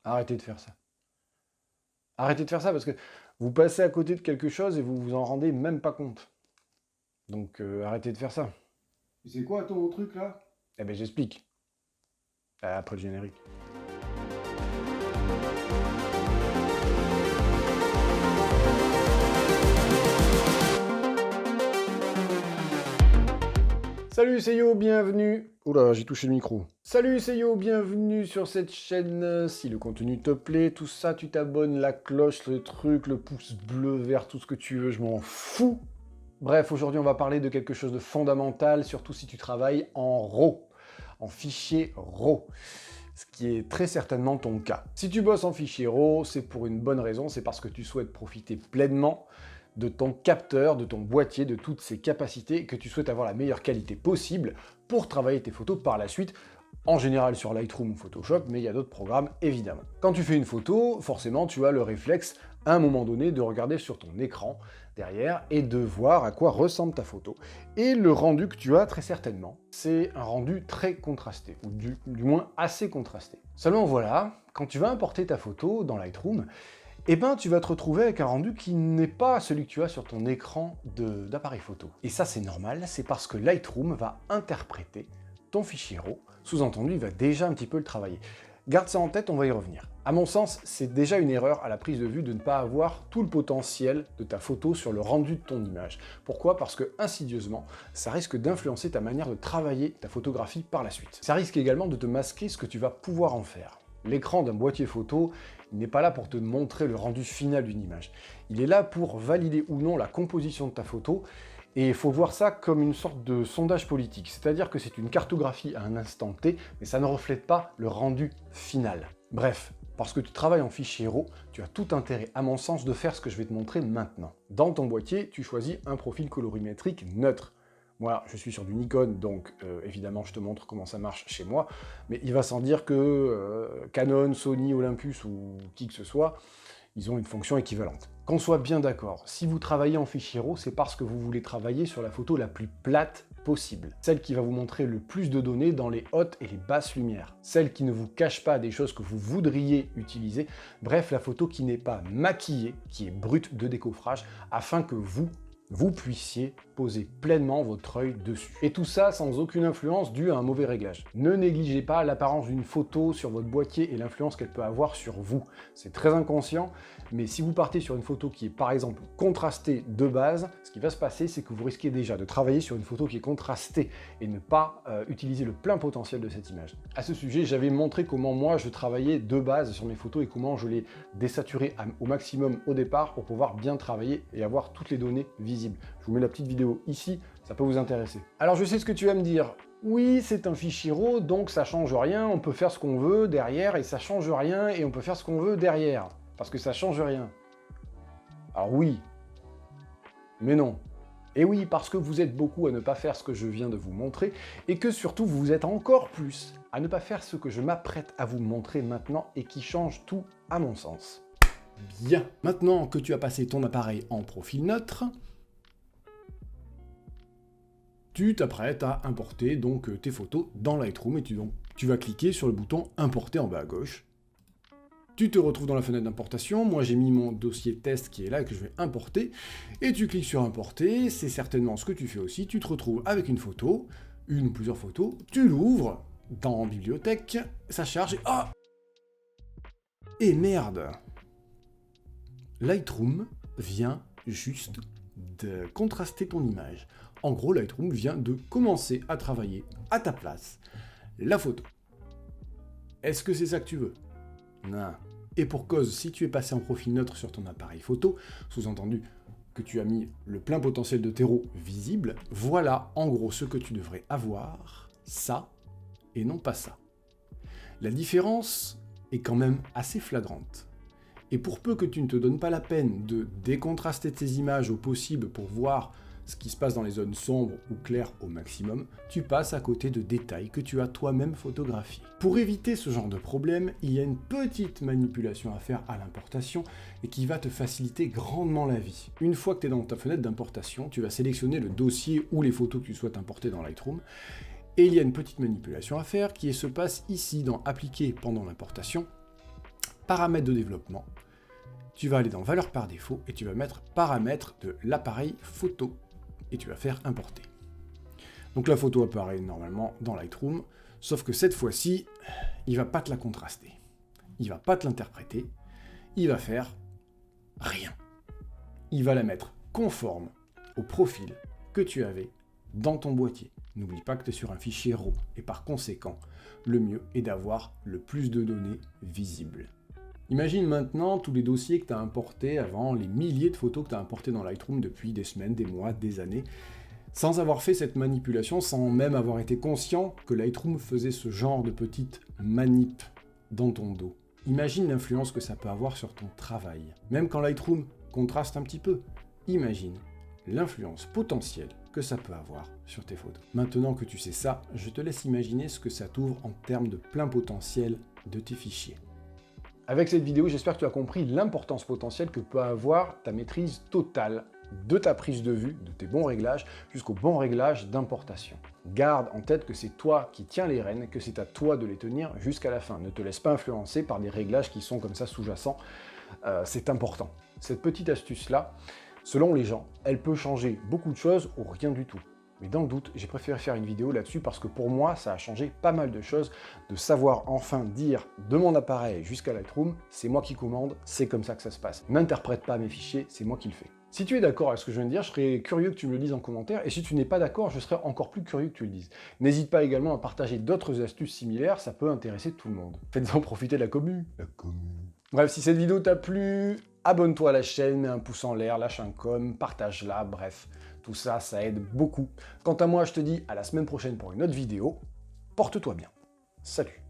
Arrêtez de faire ça. Arrêtez de faire ça parce que vous passez à côté de quelque chose et vous vous en rendez même pas compte. Donc arrêtez de faire ça. Et c'est quoi ton truc là? Eh ben j'explique. Après le générique. Salut, c'est Yo, bienvenue. Oula, j'ai touché le micro. Salut, c'est Yo, bienvenue sur cette chaîne. Si le contenu te plaît, tout ça, tu t'abonnes, la cloche, le truc, le pouce bleu, vert, tout ce que tu veux, je m'en fous. Bref, aujourd'hui, on va parler de quelque chose de fondamental, surtout si tu travailles en RAW, en fichier RAW. Ce qui est très certainement ton cas. Si tu bosses en fichier RAW, c'est pour une bonne raison, c'est parce que tu souhaites profiter pleinement de ton capteur, de ton boîtier, de toutes ses capacités, et que tu souhaites avoir la meilleure qualité possible pour travailler tes photos par la suite, en général sur Lightroom ou Photoshop, mais il y a d'autres programmes évidemment. Quand tu fais une photo, forcément tu as le réflexe à un moment donné de regarder sur ton écran derrière et de voir à quoi ressemble ta photo. Et le rendu que tu as très certainement, c'est un rendu très contrasté, ou du moins assez contrasté. Seulement voilà, quand tu vas importer ta photo dans Lightroom, eh ben, tu vas te retrouver avec un rendu qui n'est pas celui que tu as sur ton écran d'appareil photo. Et ça, c'est normal, c'est parce que Lightroom va interpréter ton fichier RAW, sous-entendu, il va déjà un petit peu le travailler. Garde ça en tête, on va y revenir. À mon sens, c'est déjà une erreur à la prise de vue de ne pas avoir tout le potentiel de ta photo sur le rendu de ton image. Pourquoi? Parce que, insidieusement, ça risque d'influencer ta manière de travailler ta photographie par la suite. Ça risque également de te masquer ce que tu vas pouvoir en faire. L'écran d'un boîtier photo, il n'est pas là pour te montrer le rendu final d'une image. Il est là pour valider ou non la composition de ta photo, et il faut voir ça comme une sorte de sondage politique. C'est-à-dire que c'est une cartographie à un instant T, mais ça ne reflète pas le rendu final. Bref, parce que tu travailles en fichier RAW, tu as tout intérêt, à mon sens, de faire ce que je vais te montrer maintenant. Dans ton boîtier, tu choisis un profil colorimétrique neutre. Moi, je suis sur du Nikon, donc évidemment, je te montre comment ça marche chez moi, mais il va sans dire que Canon, Sony, Olympus ou qui que ce soit, ils ont une fonction équivalente. Qu'on soit bien d'accord, si vous travaillez en fichier RAW, c'est parce que vous voulez travailler sur la photo la plus plate possible. Celle qui va vous montrer le plus de données dans les hautes et les basses lumières. Celle qui ne vous cache pas des choses que vous voudriez utiliser. Bref, la photo qui n'est pas maquillée, qui est brute de décoffrage, afin que vous puissiez poser pleinement votre œil dessus. Et tout ça sans aucune influence due à un mauvais réglage. Ne négligez pas l'apparence d'une photo sur votre boîtier et l'influence qu'elle peut avoir sur vous. C'est très inconscient, mais si vous partez sur une photo qui est par exemple contrastée de base, ce qui va se passer, c'est que vous risquez déjà de travailler sur une photo qui est contrastée et ne pas utiliser le plein potentiel de cette image. À ce sujet, j'avais montré comment moi je travaillais de base sur mes photos et comment je les désaturais au maximum au départ pour pouvoir bien travailler et avoir toutes les données visibles. Je vous mets la petite vidéo ici, ça peut vous intéresser. Alors je sais ce que tu vas me dire. Oui, c'est un fichier RAW, donc ça change rien, on peut faire ce qu'on veut derrière, et ça change rien, et on peut faire ce qu'on veut derrière. Parce que ça change rien. Alors oui, mais non. Et oui, parce que vous êtes beaucoup à ne pas faire ce que je viens de vous montrer, et que surtout vous êtes encore plus à ne pas faire ce que je m'apprête à vous montrer maintenant, et qui change tout à mon sens. Bien, maintenant que tu as passé ton appareil en profil neutre, tu t'apprêtes à importer donc tes photos dans Lightroom et tu vas cliquer sur le bouton Importer en bas à gauche. Tu te retrouves dans la fenêtre d'importation, moi j'ai mis mon dossier test qui est là et que je vais importer, et tu cliques sur Importer, c'est certainement ce que tu fais aussi, tu te retrouves avec une photo, une ou plusieurs photos, tu l'ouvres dans Bibliothèque, ça charge et... Ah! Et merde! Lightroom vient juste de contraster ton image. En gros, Lightroom vient de commencer à travailler à ta place la photo. Est-ce que c'est ça que tu veux? Non. Et pour cause, si tu es passé en profil neutre sur ton appareil photo, sous-entendu que tu as mis le plein potentiel de tes RAW visible, voilà en gros ce que tu devrais avoir, ça, et non pas ça. La différence est quand même assez flagrante. Et pour peu que tu ne te donnes pas la peine de décontraster tes images au possible pour voir ce qui se passe dans les zones sombres ou claires au maximum, tu passes à côté de détails que tu as toi-même photographiés. Pour éviter ce genre de problème, il y a une petite manipulation à faire à l'importation et qui va te faciliter grandement la vie. Une fois que tu es dans ta fenêtre d'importation, tu vas sélectionner le dossier ou les photos que tu souhaites importer dans Lightroom. Et il y a une petite manipulation à faire qui se passe ici dans Appliquer pendant l'importation. paramètres de développement, tu vas aller dans valeurs par défaut et tu vas mettre paramètres de l'appareil photo et tu vas faire importer. Donc la photo apparaît normalement dans Lightroom, sauf que cette fois-ci, il va pas te la contraster, il va pas te l'interpréter, il va faire rien. Il va la mettre conforme au profil que tu avais dans ton boîtier. N'oublie pas que tu es sur un fichier RAW et par conséquent, le mieux est d'avoir le plus de données visibles. Imagine maintenant tous les dossiers que tu as importés avant, les milliers de photos que tu as importées dans Lightroom depuis des semaines, des mois, des années, sans avoir fait cette manipulation, sans même avoir été conscient que Lightroom faisait ce genre de petite manip dans ton dos. Imagine l'influence que ça peut avoir sur ton travail. Même quand Lightroom contraste un petit peu, imagine l'influence potentielle que ça peut avoir sur tes photos. Maintenant que tu sais ça, je te laisse imaginer ce que ça t'ouvre en termes de plein potentiel de tes fichiers. Avec cette vidéo, j'espère que tu as compris l'importance potentielle que peut avoir ta maîtrise totale de ta prise de vue, de tes bons réglages, jusqu'au bon réglage d'importation. Garde en tête que c'est toi qui tiens les rênes, que c'est à toi de les tenir jusqu'à la fin. Ne te laisse pas influencer par des réglages qui sont comme ça sous-jacents. C'est important. Cette petite astuce-là, selon les gens, elle peut changer beaucoup de choses ou rien du tout. Mais dans le doute, j'ai préféré faire une vidéo là-dessus parce que pour moi, ça a changé pas mal de choses, de savoir enfin dire de mon appareil jusqu'à Lightroom, c'est moi qui commande, c'est comme ça que ça se passe. N'interprète pas mes fichiers, c'est moi qui le fais. Si tu es d'accord avec ce que je viens de dire, je serais curieux que tu me le dises en commentaire, et si tu n'es pas d'accord, je serais encore plus curieux que tu le dises. N'hésite pas également à partager d'autres astuces similaires, ça peut intéresser tout le monde. Faites-en profiter de la commu. Bref, si cette vidéo t'a plu, abonne-toi à la chaîne, mets un pouce en l'air, lâche un com, partage-la, bref. Tout ça, ça aide beaucoup. Quant à moi, je te dis à la semaine prochaine pour une autre vidéo. Porte-toi bien. Salut.